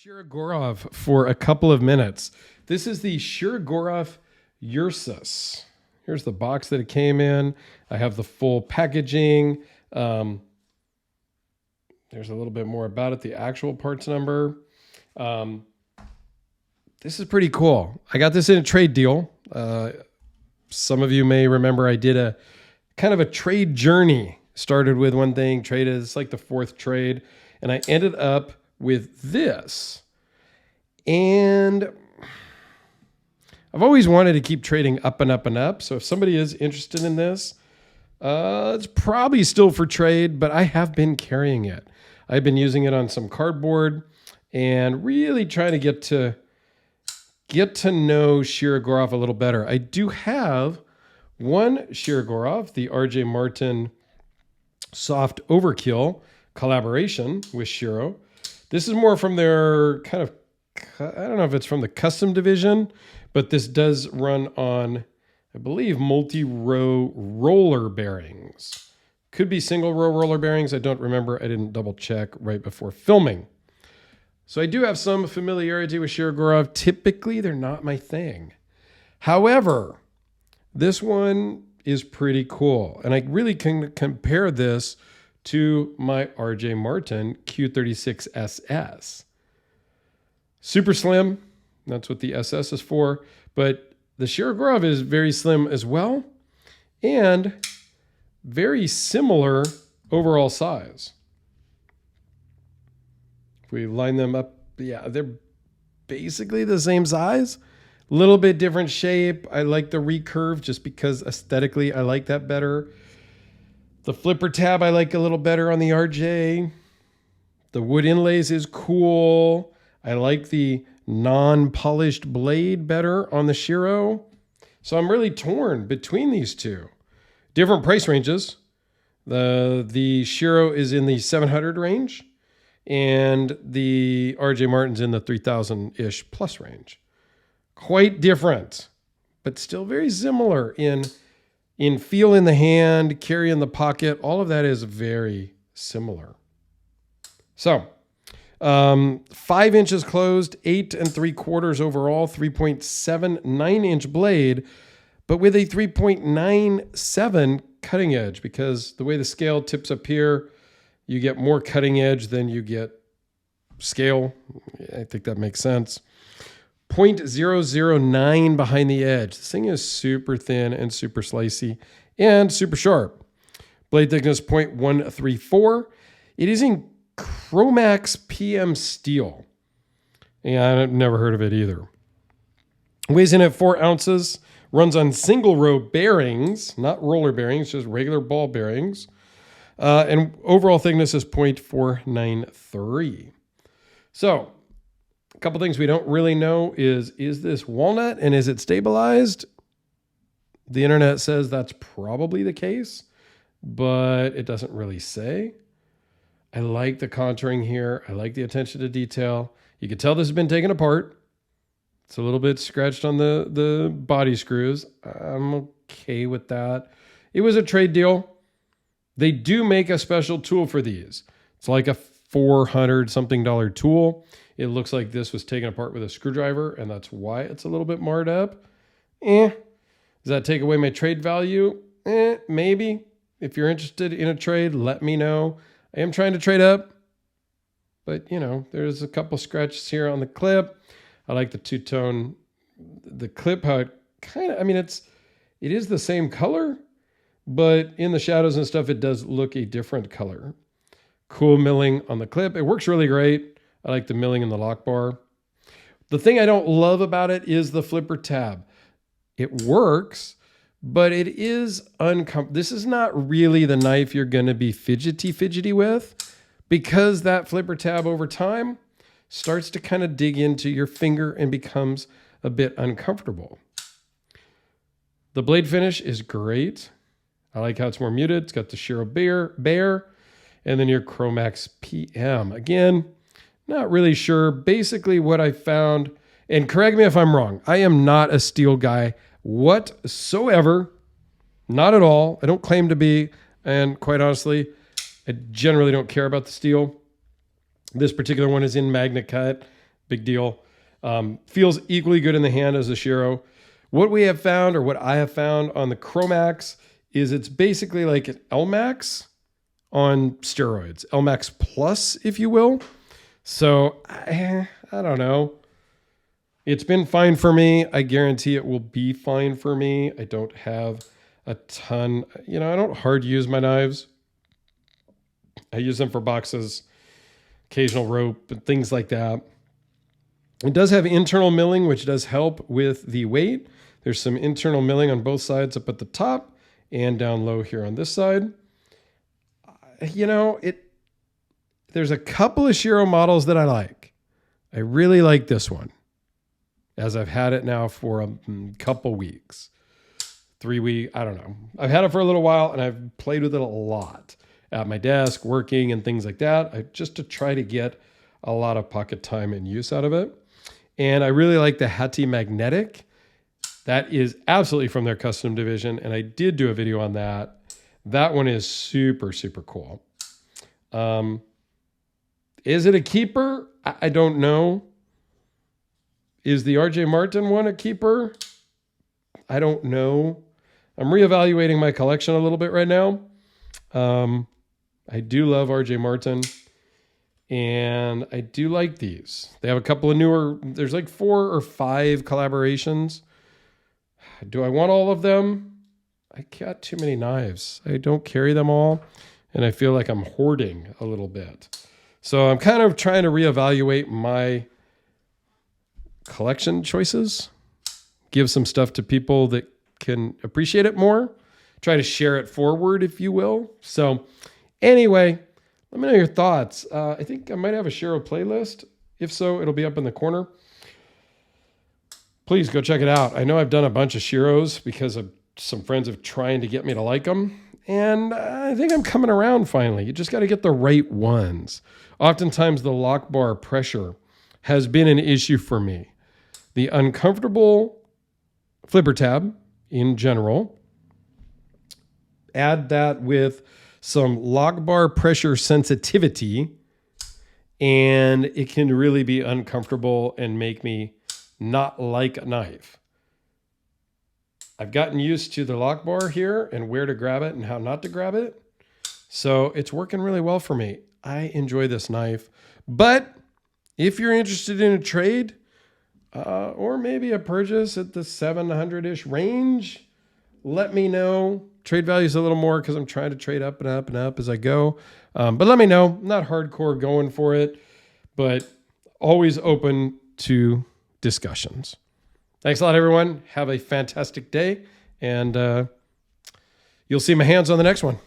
Shirogorov for a couple of minutes. This is the Shirogorov Ursus. Here's the box that it came in. I have the full packaging. There's a little bit more about it, the actual parts number. This is pretty cool. I got this in a trade deal. Some of you may remember I did a kind of a trade journey. Started with one thing, traded, it's like the fourth trade, and I ended up with this. And I've always wanted to keep trading up and up and up. So if somebody is interested in this, it's probably still for trade, but I have been carrying it. I've been using it on some cardboard and really trying to get to know Shirogorov a little better. I do have one Shirogorov, the RJ Martin Soft Overkill collaboration with Shiro. This is more from their kind of, I don't know if it's from the custom division, but this does run on, I believe, multi-row roller bearings. Could be single row roller bearings. I don't remember. I didn't double check right before filming. So I do have some familiarity with Shirogorov. Typically, they're not my thing. However, this one is pretty cool. And I really can compare this to my RJ Martin Q36SS. Super slim. That's what the SS is for. But the Shirogorov is very slim as well. And very similar overall size. If we line them up, yeah, they're basically the same size. A little bit different shape. I like the recurve just because aesthetically I like that better. The flipper tab I like a little better on the RJ. The wood inlays is cool. I like the non-polished blade better on the Shiro. So I'm really torn between these two. Different price ranges. The Shiro is in the 700 range and the RJ Martin's in the 3,000-ish plus range. Quite different, but still very similar in feel in the hand, carry in the pocket. All of that is very similar. So 5 inches closed, 8 3/4 overall, 3.79 inch blade, but with a 3.97 cutting edge, because the way the scale tips up here, you get more cutting edge than you get scale. I think that makes sense. 0.009 behind the edge. This thing is super thin and super slicey and super sharp. Blade thickness 0.134. It is in Chromax PM steel. Yeah, I've never heard of it either. Weighs in at 4 ounces. Runs on single row bearings, not roller bearings, just regular ball bearings. And overall thickness is 0.493. So, a couple things we don't really know is this walnut and is it stabilized? The internet says that's probably the case, but it doesn't really say. I like the contouring here. I like the attention to detail. You can tell this has been taken apart. It's a little bit scratched on the body screws. I'm okay with that. It was a trade deal. They do make a special tool for these. It's like a $400 something tool. It looks like this was taken apart with a screwdriver, and that's why it's a little bit marred up. Does that take away my trade value? Maybe. If you're interested in a trade, let me know. I am trying to trade up, but you know, there's a couple scratches here on the clip. I like the two-tone, the clip, how it kind of, I mean, it is the same color, but in the shadows and stuff, it does look a different color. Cool milling on the clip. It works really great. I like the milling in the lock bar. The thing I don't love about it is the flipper tab. It works, but it is uncomfortable. This is not really the knife you're going to be fidgety with, because that flipper tab over time starts to kind of dig into your finger and becomes a bit uncomfortable. The blade finish is great. I like how it's more muted. It's got the Shiro Bear and then your Chromax PM. Again, not really sure. Basically what I found, and correct me if I'm wrong, I am not a steel guy whatsoever. Not at all. I don't claim to be. And quite honestly, I generally don't care about the steel. This particular one is in Magna Cut. Big deal. Feels equally good in the hand as the Shiro. What we have found, or what I have found on the Chromax, is it's basically like an LMAX on steroids. LMAX Plus, if you will. So, I don't know. It's been fine for me. I guarantee it will be fine for me. I don't have a ton. I don't hard use my knives. I use them for boxes, occasional rope, and things like that. It does have internal milling, which does help with the weight. There's some internal milling on both sides up at the top and down low here on this side. There's a couple of Shiro models that I like. I really like this one, as I've had it now for a couple weeks. 3 weeks, I don't know. I've had it for a little while, and I've played with it a lot at my desk, working and things like that, just to try to get a lot of pocket time and use out of it. And I really like the Hati Magnetic. That is absolutely from their custom division, and I did do a video on that. That one is super, super cool. Is it a keeper? I don't know. Is the RJ Martin one a keeper? I don't know. I'm reevaluating my collection a little bit right now. I do love RJ Martin, and I do like these. They have a couple of newer, there's like 4 or 5 collaborations. Do I want all of them? I got too many knives. I don't carry them all, and I feel like I'm hoarding a little bit. So I'm kind of trying to reevaluate my collection choices, give some stuff to people that can appreciate it more, try to share it forward, if you will. So anyway, let me know your thoughts. I think I might have a Shiro playlist. If so, it'll be up in the corner. Please go check it out. I know I've done a bunch of Shiros because of some friends have trying to get me to like them. And I think I'm coming around finally. You just got to get the right ones. Oftentimes the lock bar pressure has been an issue for me. The uncomfortable flipper tab in general. Add that with some lock bar pressure sensitivity, and it can really be uncomfortable and make me not like a knife. I've gotten used to the lock bar here and where to grab it and how not to grab it. So it's working really well for me. I enjoy this knife. But if you're interested in a trade or maybe a purchase at the 700-ish range, let me know. Trade value is a little more because I'm trying to trade up and up and up as I go. But let me know. I'm not hardcore going for it, but always open to discussions. Thanks a lot, everyone. Have a fantastic day, and you'll see my hands on the next one.